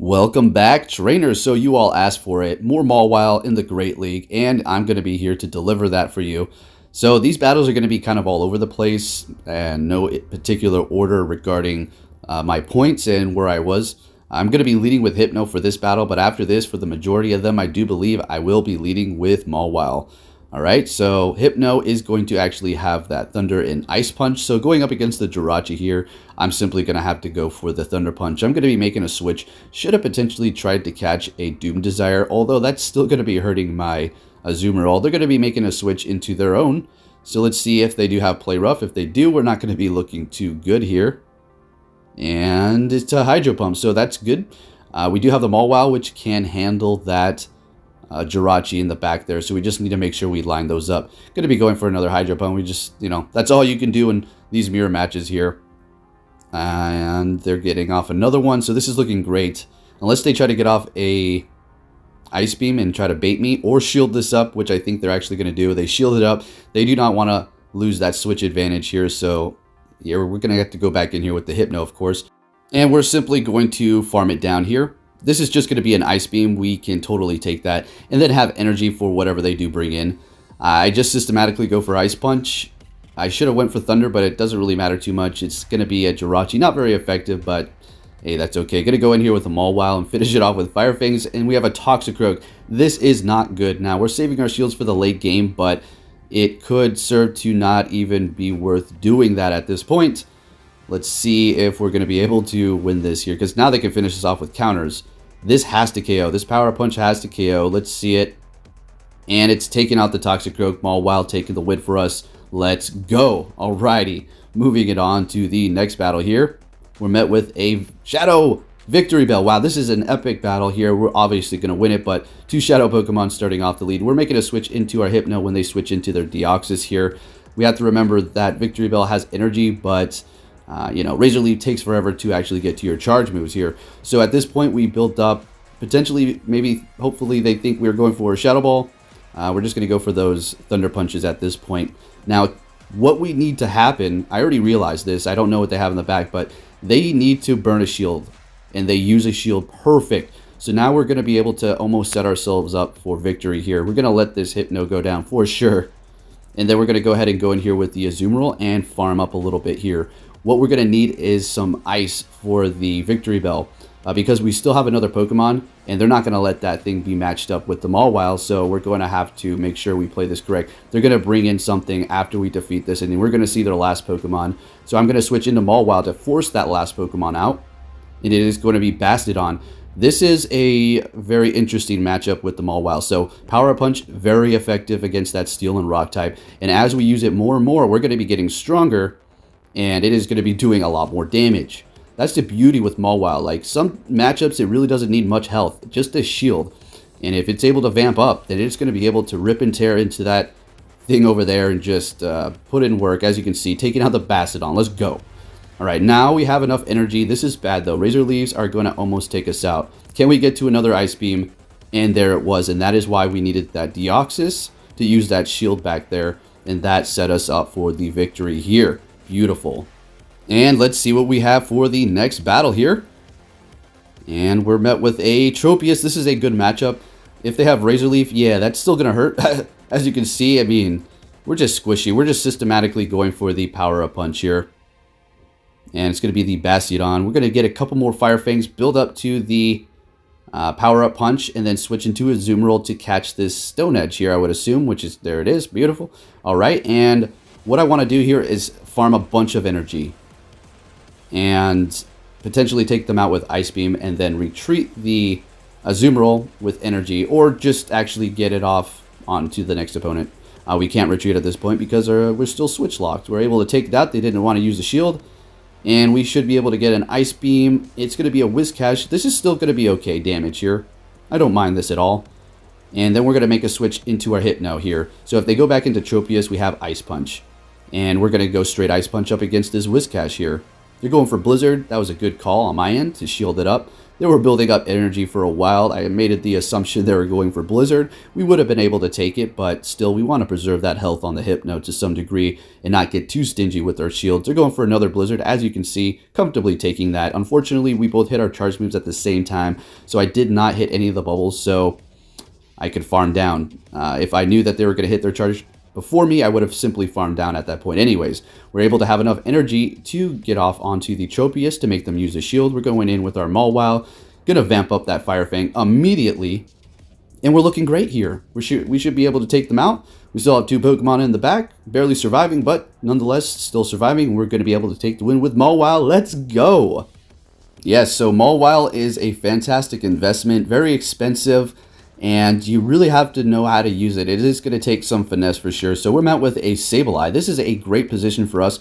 Welcome back, trainers. So you all asked for it. More Mawile in the Great League, and I'm going to be here to deliver that for you. So these battles are going to be kind of all over the place, and no particular order regarding my points and where I was. I'm going to be leading with Hypno for this battle, but after this, for the majority of them, I do believe I will be leading with Mawile. Alright, so Hypno is going to actually have that Thunder and Ice Punch. So going up against the Jirachi here, I'm simply going to have to go for the Thunder Punch. I'm going to be making a switch. Should have potentially tried to catch a Doom Desire, although that's still going to be hurting my Azumarill. They're going to be making a switch into their own. So let's see if they do have Play Rough. If they do, we're not going to be looking too good here. And it's a Hydro Pump, so that's good. We do have the Mawile, which can handle that Jirachi in the back there, so we just need to make sure we line those up. Going to be going for another Hydro Pump. We just, that's all you can do in these mirror matches here. And they're getting off another one, so this is looking great. Unless they try to get off a Ice Beam and try to bait me, or shield this up, which I think they're actually going to do. They shield it up. They do not want to lose that switch advantage here, so yeah, we're going to have to go back in here with the Hypno, of course. And we're simply going to farm it down here. This is just going to be an Ice Beam. We can totally take that and then have energy for whatever they do bring in. I just systematically go for Ice Punch. I should have went for Thunder, but it doesn't really matter too much. It's going to be a Jirachi. Not very effective, but hey, that's okay. Going to go in here with a Mawile and finish it off with Fire Fangs, and we have a Toxicroak. This is not good. Now, we're saving our shields for the late game, but it could serve to not even be worth doing that at this point. Let's see if we're going to be able to win this here, because now they can finish this off with counters. This has to KO. This Power Punch has to KO. Let's see it. And it's taking out the Toxicroak. Mawile taking the win for us. Let's go. Alrighty. Moving it on to the next battle here. We're met with a Shadow Victreebel. Wow, this is an epic battle here. We're obviously going to win it, but two Shadow Pokemon starting off the lead. We're making a switch into our Hypno when they switch into their Deoxys here. We have to remember that Victreebel has energy, but Razor Leaf takes forever to actually get to your charge moves here. So at this point, we built up, potentially, maybe, hopefully they think we're going for a Shadow Ball. We're just going to go for those Thunder Punches at this point. Now, what we need to happen, I already realized this, I don't know what they have in the back, but they need to burn a shield, and they use a shield perfect. So now we're going to be able to almost set ourselves up for victory here. We're going to let this Hypno go down for sure. And then we're going to go ahead and go in here with the Azumarill and farm up a little bit here. What we're going to need is some ice for the Victreebel, because we still have another Pokemon, and they're not going to let that thing be matched up with the Mawile, so we're going to have to make sure we play this correct. They're going to bring in something after we defeat this, and then we're going to see their last Pokemon. So I'm going to switch into Mawile to force that last Pokemon out, and it is going to be Bastodon. This is a very interesting matchup with the Mawile. So Power Punch, very effective against that Steel and Rock type, and as we use it more and more, we're going to be getting stronger, and it is going to be doing a lot more damage. That's the beauty with Mawile. Like, some matchups, it really doesn't need much health, just a shield. And if it's able to vamp up, then it's going to be able to rip and tear into that thing over there and just put in work. As you can see, taking out the Bastodon. Let's go. All right, now we have enough energy. This is bad, though. Razor Leaves are going to almost take us out. Can we get to another Ice Beam? And there it was. And that is why we needed that Deoxys to use that shield back there. And that set us up for the victory here. Beautiful. And let's see what we have for the next battle here. And we're met with a Tropius. This is a good matchup. If they have Razor Leaf, yeah, that's still going to hurt. As you can see, I mean, we're just squishy. We're just systematically going for the Power-Up Punch here. And it's going to be the Bastodon. We're going to get a couple more Fire Fangs, build up to the Power-Up Punch, and then switch into a Azumarill to catch this Stone Edge here, I would assume, which is, there it is, beautiful. All right, and what I want to do here is farm a bunch of energy and potentially take them out with Ice Beam and then retreat the Azumarill with energy, or just actually get it off onto the next opponent. We can't retreat at this point because we're still switch locked. We're able to take it out. They didn't want to use the shield, and we should be able to get an Ice Beam. It's going to be a Whiscash. This is still going to be okay damage here. I don't mind this at all. And then we're going to make a switch into our Hypno here. So if they go back into Tropius, we have Ice Punch. And we're going to go straight Ice Punch up against this Whiscash here. They're going for Blizzard. That was a good call on my end to shield it up. they were building up energy for a while. I made it the assumption they were going for Blizzard. We would have been able to take it, but still we want to preserve that health on the Hypno to some degree and not get too stingy with our shields. They're going for another Blizzard, as you can see, comfortably taking that. Unfortunately, we both hit our charge moves at the same time, so I did not hit any of the bubbles, so I could farm down. If I knew that they were going to hit their charge before me, I would have simply farmed down at that point anyways. We're able to have enough energy to get off onto the Tropius to make them use the shield. We're going in with our Mawile, gonna vamp up that Fire Fang immediately, and we're looking great here. We should be able to take them out. We still have 2 Pokemon in the back, barely surviving, but nonetheless still surviving. We're gonna be able to take the win with Mawile. Let's go! Yes, so Mawile is a fantastic investment, very expensive, and you really have to know how to use it. It is going to take some finesse for sure. So we're met with a Sableye. This is a great position for us.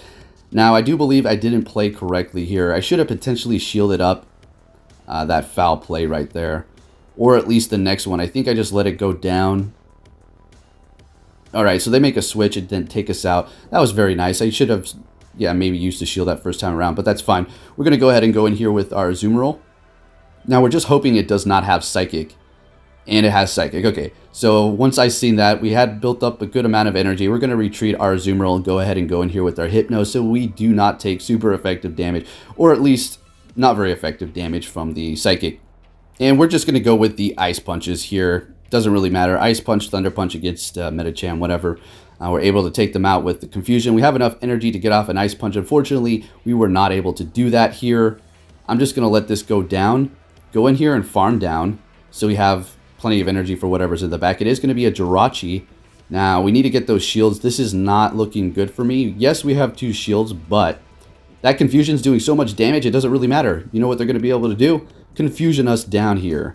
Now, I do believe I didn't play correctly here. I should have potentially shielded up that foul play right there. Or at least the next one. I think I just let it go down. Alright, so they make a switch and then take us out. That was very nice. I should have, yeah, maybe used the shield that first time around, but that's fine. We're going to go ahead and go in here with our Azumarill. Now, we're just hoping it does not have Psychic. And it has Psychic. Okay, so once I seen that, we had built up a good amount of energy. We're going to retreat our Azumarill and go ahead and go in here with our Hypno so we do not take super effective damage, or at least not very effective damage from the Psychic. And we're just going to go with the Ice Punches here. Doesn't really matter. Ice Punch, Thunder Punch against Metacham, whatever. We're able to take them out with the Confusion. We have enough energy to get off an Ice Punch. Unfortunately, we were not able to do that here. I'm just going to let this go down. Go in here and farm down so we have plenty of energy for whatever's in the back. It is going to be a Jirachi. Now, we need to get those shields. This is not looking good for me. Yes, we have 2 shields, but that Confusion's doing so much damage, it doesn't really matter. You know what they're going to be able to do? Confusion us down here.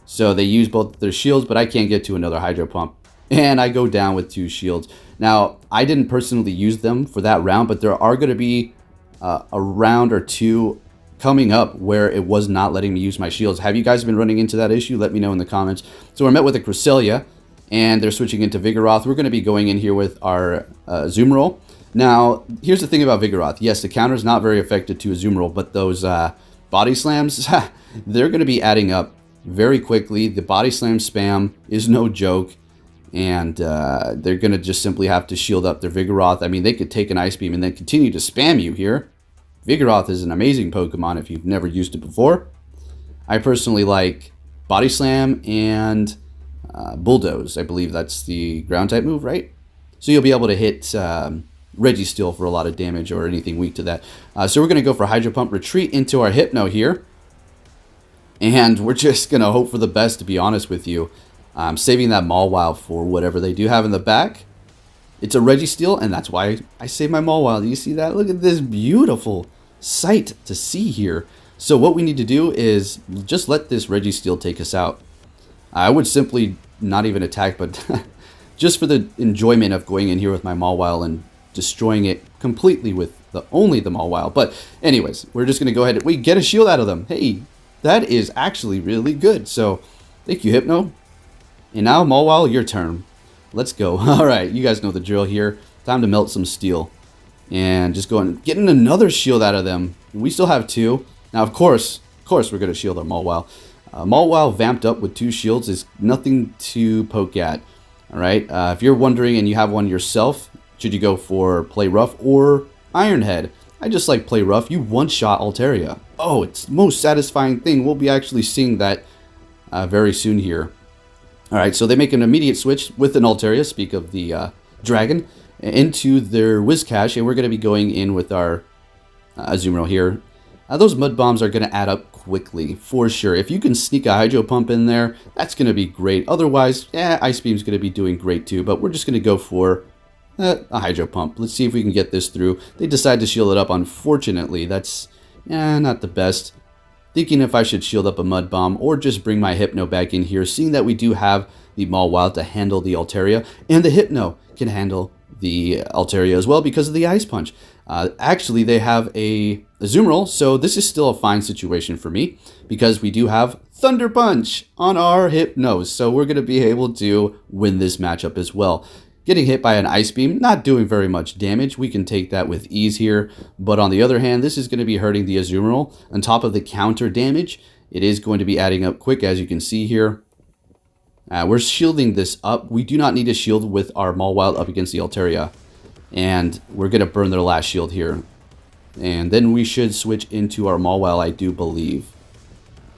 So they use both their shields, but I can't get to another Hydro Pump. And I go down with 2 shields. Now, I didn't personally use them for that round, but there are going to be a round or 2 coming up where it was not letting me use my shields. Have you guys been running into that issue? Let me know in the comments. So we're met with a Cresselia, and they're switching into Vigoroth. We're going to be going in here with our Azumarill. Now, here's the thing about Vigoroth. Yes, the counter is not very effective to Azumarill, but those body slams, they're going to be adding up very quickly. The body slam spam is no joke, and they're going to just simply have to shield up their Vigoroth. I mean, they could take an Ice Beam and then continue to spam you here. Vigoroth is an amazing Pokemon if you've never used it before. I personally like Body Slam and Bulldoze. I believe that's the ground type move, right? So you'll be able to hit Registeel for a lot of damage or anything weak to that. So we're going to go for Hydro Pump, retreat into our Hypno here. And we're just going to hope for the best, to be honest with you. I'm saving that Mawile for whatever they do have in the back. It's a Registeel, and that's why I save my Mawile. Do you see that? Look at this beautiful sight to see here. So what we need to do is just let this Registeel take us out. I would simply not even attack, but just for the enjoyment of going in here with my Mawile and destroying it completely with only the Mawile. But anyways, we're just going to go ahead and we get a shield out of them. Hey, that is actually really good. So thank you, Hypno. And now, Mawile, your turn. Let's go. All right, you guys know the drill here. Time to melt some steel. And just go and getting another shield out of them. We still have 2. Now, of course, we're going to shield our Mawile. Mawile vamped up with 2 shields is nothing to poke at. All right, if you're wondering and you have one yourself, should you go for Play Rough or Iron Head? I just like Play Rough. You one-shot Altaria. Oh, it's the most satisfying thing. We'll be actually seeing that very soon here. Alright, so they make an immediate switch with an Altaria, speak of the dragon, into their Whiscash, and we're going to be going in with our Azumarill here. Those Mud Bombs are going to add up quickly, for sure. If you can sneak a Hydro Pump in there, that's going to be great. Otherwise, Ice Beam's going to be doing great too, but we're just going to go for a Hydro Pump. Let's see if we can get this through. They decide to shield it up, unfortunately. That's not the best. Thinking if I should shield up a Mud Bomb or just bring my Hypno back in here, seeing that we do have the Mawile to handle the Altaria, and the Hypno can handle the Altaria as well because of the Ice Punch. Actually, they have a Azumarill, so this is still a fine situation for me because we do have Thunder Punch on our Hypno, so we're going to be able to win this matchup as well. Getting hit by an Ice Beam, not doing very much damage. We can take that with ease here. But on the other hand, this is going to be hurting the Azumarill on top of the counter damage. It is going to be adding up quick, as you can see here. We're shielding this up. We do not need a shield with our Mawile up against the Altaria. And we're going to burn their last shield here. And then we should switch into our Mawile, I do believe.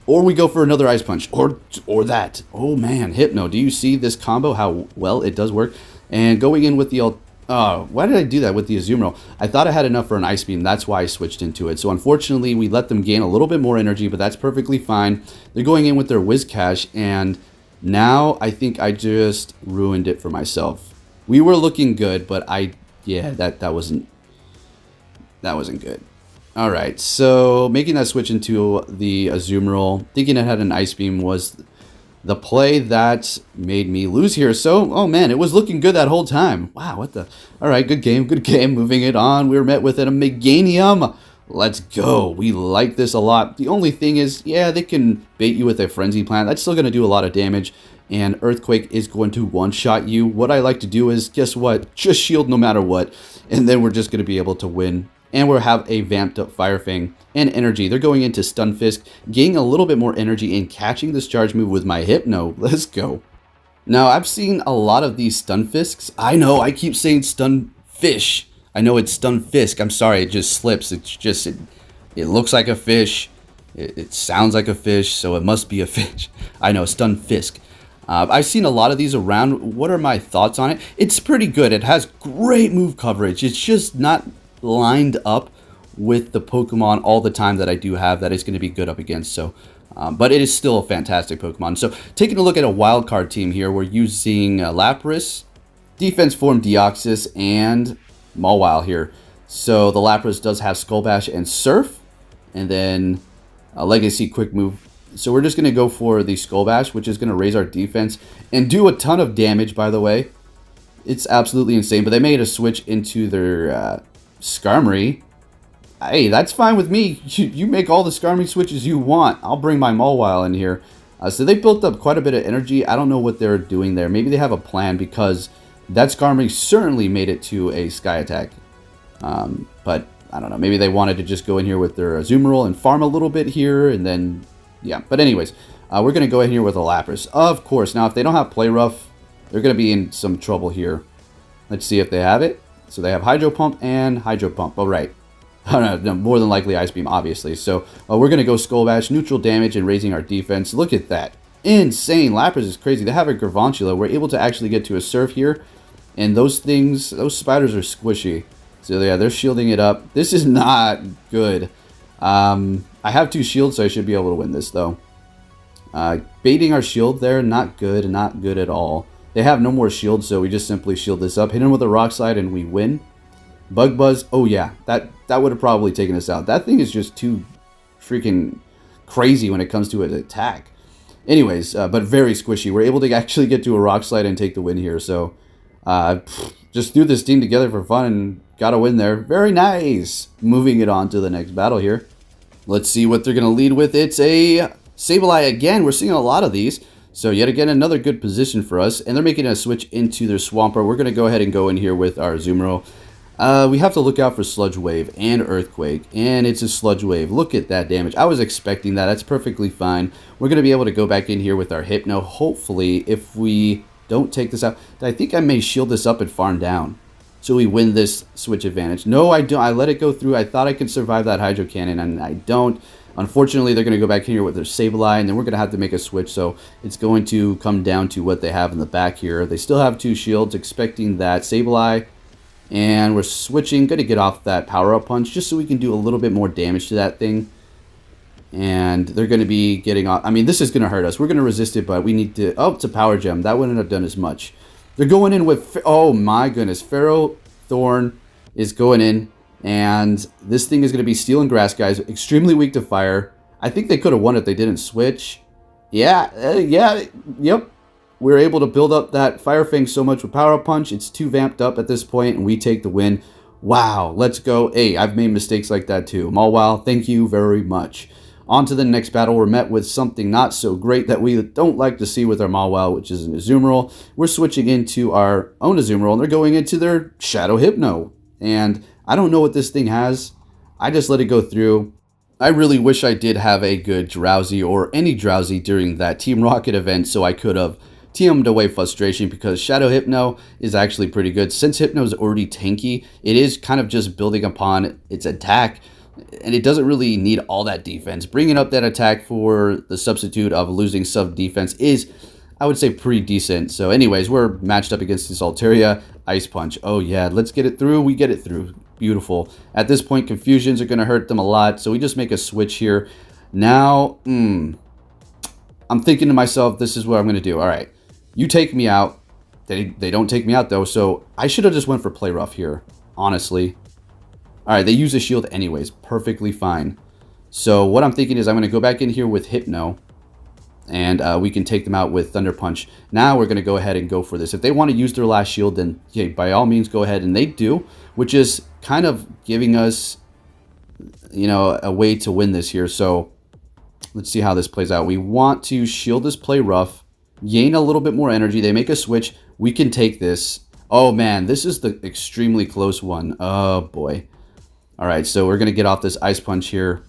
Or we go for another Ice Punch. Or that. Oh man, Hypno. Do you see this combo? How well it does work? And going in with the... why did I do that with the Azumarill? I thought I had enough for an Ice Beam. That's why I switched into it. So unfortunately, we let them gain a little bit more energy, but that's perfectly fine. They're going in with their Whiscash, and now I think I just ruined it for myself. We were looking good, but yeah, that wasn't good. All right, so making that switch into the Azumarill, thinking it had an Ice Beam was the play that made me lose here. So, oh man, it was looking good that whole time. Wow, what the... All right, good game, good game. Moving it on, we were met with a Meganium. Let's go. We like this a lot. The only thing is, yeah, they can bait you with a Frenzy Plant. That's still going to do a lot of damage. And Earthquake is going to one-shot you. What I like to do is, guess what? Just shield no matter what. And then we're just going to be able to win. And we'll have a vamped up Fire Fang and energy. They're going into Stunfisk, gaining a little bit more energy and catching this charge move with my Hypno. Let's go. Now, I've seen a lot of these Stunfisks. I know, I keep saying Stunfish. I know it's Stunfisk. I'm sorry, it just slips. It's just, it looks like a fish. It sounds like a fish, so it must be a fish. I know, Stunfisk. I've seen a lot of these around. What are my thoughts on it? It's pretty good. It has great move coverage. It's just not lined up with the Pokemon all the time that I do have that is going to be good up against. So, but it is still a fantastic Pokemon. So taking a look at a wild card team here, we're using Lapras, Defense Form Deoxys, and Mawile here. So the Lapras does have Skull Bash and Surf, and then a Legacy Quick Move. So we're just going to go for the Skull Bash, which is going to raise our defense and do a ton of damage, by the way. It's absolutely insane, but they made a switch into their Skarmory. Hey, that's fine with me. You make all the Skarmory switches you want. I'll bring my Mawile in here. So they built up quite a bit of energy. I don't know what they're doing there. Maybe they have a plan, because that Skarmory certainly made it to a Sky Attack. But I don't know. Maybe they wanted to just go in here with their Azumarill and farm a little bit here, and then, yeah. But anyways, we're going to go in here with a Lapras. Of course. Now, if they don't have Play Rough, they're going to be in some trouble here. Let's see if they have it. So they have Hydro Pump and Hydro Pump. Oh, right. No, more than likely Ice Beam, obviously. So we're going to go Skull Bash, neutral damage, and raising our defense. Look at that. Insane. Lapras is crazy. They have a Garvantula. We're able to actually get to a Surf here. And those things, those spiders are squishy. So yeah, they're shielding it up. This is not good. I have 2 shields, so I should be able to win this, though. Baiting our shield there, not good. Not good at all. They have no more shields, so we just simply shield this up. Hit him with a Rock Slide, and we win. Bug Buzz. Oh, yeah. That would have probably taken us out. That thing is just too freaking crazy when it comes to an attack. Anyways, but very squishy. We're able to actually get to a Rock Slide and take the win here. So, just threw this team together for fun and got a win there. Very nice. Moving it on to the next battle here. Let's see what they're going to lead with. It's a Sableye again. We're seeing a lot of these. So yet again, another good position for us. And they're making a switch into their Swampert. We're going to go ahead and go in here with our Azumarill. We have to look out for Sludge Wave and Earthquake. And it's a Sludge Wave. Look at that damage. I was expecting that. That's perfectly fine. We're going to be able to go back in here with our Hypno. Hopefully, if we don't take this out. I think I may shield this up and farm down. So we win this switch advantage. No, I don't. I let it go through. I thought I could survive that Hydro Cannon, and I don't. Unfortunately, they're going to go back here with their Sableye, and then we're going to have to make a switch, so it's going to come down to what they have in the back here. They still have 2 shields, expecting that Sableye, and we're switching, going to get off that Power-Up Punch, just so we can do a little bit more damage to that thing. And they're going to be getting off. I mean, this is going to hurt us. We're going to resist it, but we need to... Oh, it's a Power Gem. That wouldn't have done as much. They're going in with... Oh, my goodness. Pharaoh Thorn is going in. And this thing is going to be Steel and Grass, guys. Extremely weak to fire. I think they could have won if they didn't switch. Yep. We're able to build up that Fire Fang so much with Power Punch. It's too vamped up at this point, and we take the win. Wow, let's go. Hey, I've made mistakes like that too. Mawile, thank you very much. On to the next battle. We're met with something not so great that we don't like to see with our Mawile, which is an Azumarill. We're switching into our own Azumarill, and they're going into their Shadow Hypno. And I don't know what this thing has. I just let it go through. I really wish I did have a good Drowsy or any Drowsy during that Team Rocket event so I could have teamed away frustration, because Shadow Hypno is actually pretty good. Since Hypno is already tanky, it is kind of just building upon its attack, and it doesn't really need all that defense. Bringing up that attack for the substitute of losing sub defense is, I would say, pretty decent. So anyways, we're matched up against this Altaria. Ice Punch. Oh yeah, let's get it through. We get it through. Beautiful. At this point, confusions are going to hurt them a lot, so we just make a switch here. Now, I'm thinking to myself, this is what I'm going to do. All right, you take me out. They don't take me out, though, so I should have just went for Play Rough here, honestly. All right, they use a shield anyways. Perfectly fine. So what I'm thinking is I'm going to go back in here with Hypno, and we can take them out with Thunder Punch. Now we're going to go ahead and go for this. If they want to use their last shield, then yeah, by all means go ahead, and they do, which is kind of giving us, you know, a way to win this here. So let's see how this plays out. We want to shield this Play Rough, gain a little bit more energy. They make a switch. We can take this. Oh man, this is the extremely close one. Oh boy. All right, so we're going to get off this Ice Punch here.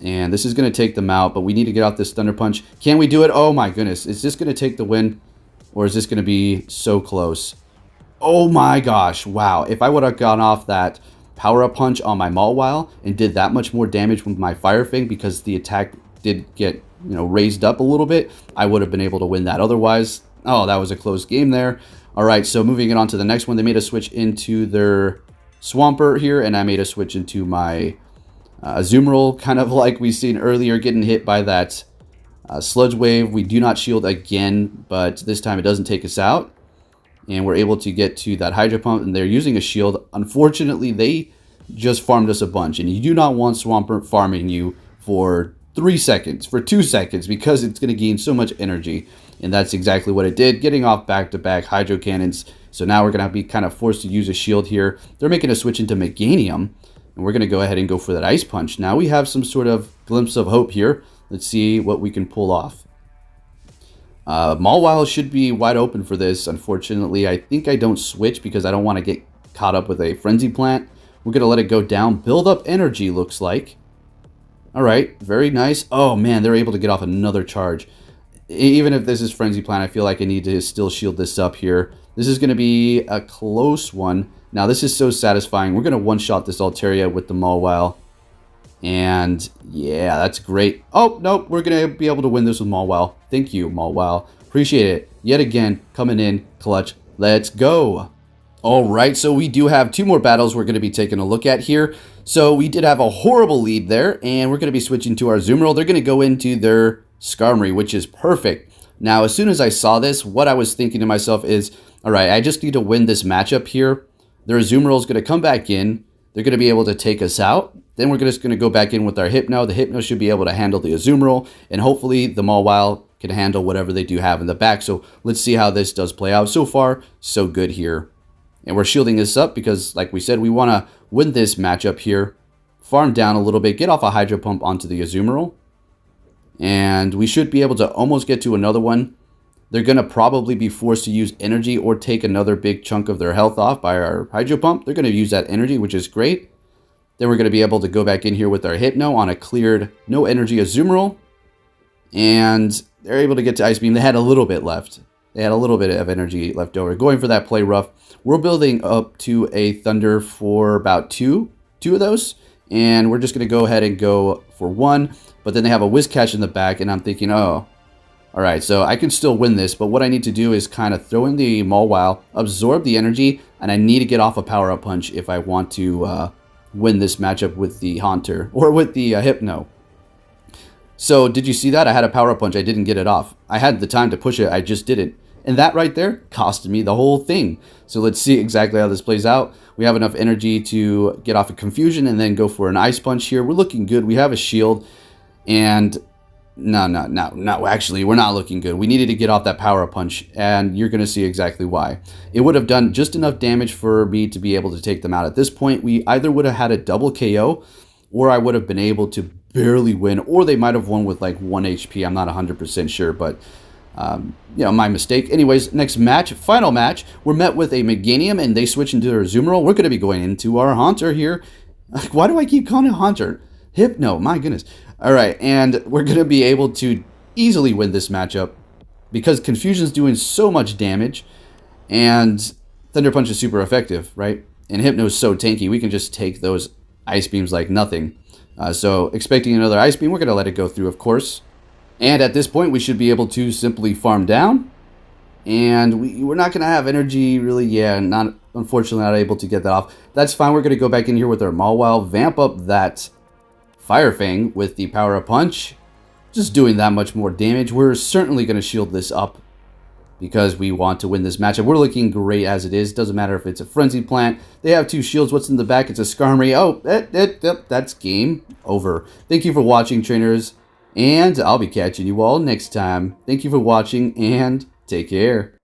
And this is going to take them out, but we need to get off this Thunder Punch. Can we do it? Oh my goodness. Is this going to take the win? Or is this going to be so close? Oh my gosh. Wow. If I would have gone off that Power-Up Punch on my Mawile and did that much more damage with my Fire Fang, because the attack did get, you know, raised up a little bit, I would have been able to win that. Otherwise, oh, that was a close game there. All right, so moving it on to the next one. They made a switch into their Swampert here, and I made a switch into my Azumarill, kind of like we seen earlier, getting hit by that Sludge Wave. We do not shield again, but this time it doesn't take us out. And we're able to get to that Hydro Pump, and they're using a shield. Unfortunately, they just farmed us a bunch, and you do not want Swampert farming you for 3 seconds, for 2 seconds, because it's going to gain so much energy. And that's exactly what it did, getting off back-to-back Hydro Cannons. So now we're going to be kind of forced to use a shield here. They're making a switch into Meganium. And we're going to go ahead and go for that Ice Punch. Now we have some sort of glimpse of hope here. Let's see what we can pull off. Mawile should be wide open for this. Unfortunately, I think I don't switch because I don't want to get caught up with a Frenzy Plant. We're going to let it go down. Build up energy, looks like. All right, very nice. Oh, man, they're able to get off another charge. Even if this is Frenzy Plant, I feel like I need to still shield this up here. This is going to be a close one. Now, this is so satisfying. We're going to one-shot this Altaria with the Mawile. And, yeah, that's great. Oh, nope, we're going to be able to win this with Mawile. Thank you, Mawile. Appreciate it. Yet again, coming in clutch. Let's go. All right, so we do have 2 more battles we're going to be taking a look at here. So we did have a horrible lead there, and we're going to be switching to our Azumarill. They're going to go into their Skarmory, which is perfect. Now, as soon as I saw this, what I was thinking to myself is, all right, I just need to win this matchup here. Their Azumarill is going to come back in. They're going to be able to take us out. Then we're just going to go back in with our Hypno. The Hypno should be able to handle the Azumarill, and hopefully the Mawile can handle whatever they do have in the back. So let's see how this does play out. So far, so good here. And we're shielding this up because, like we said, we want to win this matchup here. Farm down a little bit, get off a Hydro Pump onto the Azumarill. And we should be able to almost get to another one. They're going to probably be forced to use energy or take another big chunk of their health off by our Hydro Pump. They're going to use that energy, which is great. Then we're going to be able to go back in here with our Hypno on a cleared, no energy Azumarill. And they're able to get to Ice Beam. They had a little bit left. They had a little bit of energy left over. Going for that Play Rough. We're building up to a Thunder for about two of those. And we're just going to go ahead and go for 1. But then they have a Whiz Catch in the back. And I'm thinking, oh, all right, so I can still win this. But what I need to do is kind of throw in the Mawile, absorb the energy. And I need to get off a Power-Up Punch if I want to win this matchup with the Haunter. Or with the Hypno. So did you see that? I had a Power-Up Punch. I didn't get it off. I had the time to push it. I just didn't. And that right there costed me the whole thing. So let's see exactly how this plays out. We have enough energy to get off a Confusion and then go for an Ice Punch here. We're looking good. We have a shield. And no, actually, we're not looking good. We needed to get off that Power-Up Punch. And you're going to see exactly why. It would have done just enough damage for me to be able to take them out. At this point, we either would have had a double KO or I would have been able to barely win. Or they might have won with like 1 HP. I'm not 100% sure, but you know, my mistake. Anyways, next match, final match, we're met with a Meganium and they switch into their Azumarill. We're going to be going into our Haunter here. Why do I keep calling it Haunter? Hypno, my goodness. All right, and we're going to be able to easily win this matchup because Confusion's doing so much damage, and Thunder Punch is super effective, right? And Hypno's so tanky, we can just take those Ice Beams like nothing. So expecting another Ice Beam, we're going to let it go through, of course. And at this point, we should be able to simply farm down. And we're not going to have energy, really, unfortunately not able to get that off. That's fine, we're going to go back in here with our Mawile, vamp up that Fire Fang with the Power Up Punch. Just doing that much more damage. We're certainly going to shield this up because we want to win this matchup. We're looking great as it is. Doesn't matter if it's a Frenzy Plant. They have 2 shields. What's in the back? It's a Skarmory. Oh, that's game over. Thank you for watching, trainers. And I'll be catching you all next time. Thank you for watching and take care.